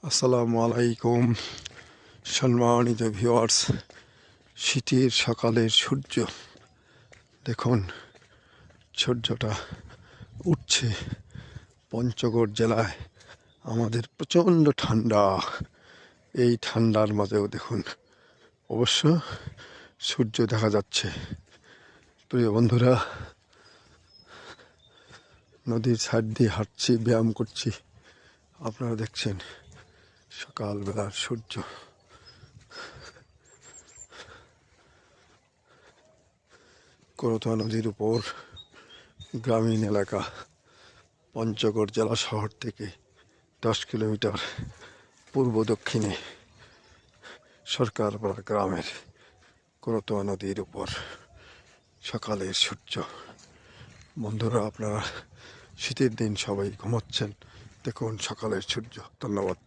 আসসালামু আলাইকুম সম্মানিত ভিউয়ার্স। শীতের সকালের সূর্য দেখুন, সূর্যটা উঠছে। পঞ্চগড় জেলায় আমাদের প্রচণ্ড ঠান্ডা। এই ঠান্ডার মাঝেও দেখুন অবশ্য সূর্য দেখা যাচ্ছে। প্রিয় বন্ধুরা, নদীর সাইড দিয়ে হাঁটছি, ব্যায়াম করছি। আপনারা দেখছেন সকালবেলার সূর্য। করতোয়া নদীর উপর গ্রামীণ এলাকা, পঞ্চগড় জেলা শহর থেকে 10 কিলোমিটার পূর্ব দক্ষিণে সরকারপাড়া গ্রামের করতোয়া নদীর উপর সকালের সূর্য। বন্ধুরা, আপনারা শীতের দিন সবাই ঘুমাচ্ছেন, দেখুন সকালের সূর্য। ধন্যবাদ।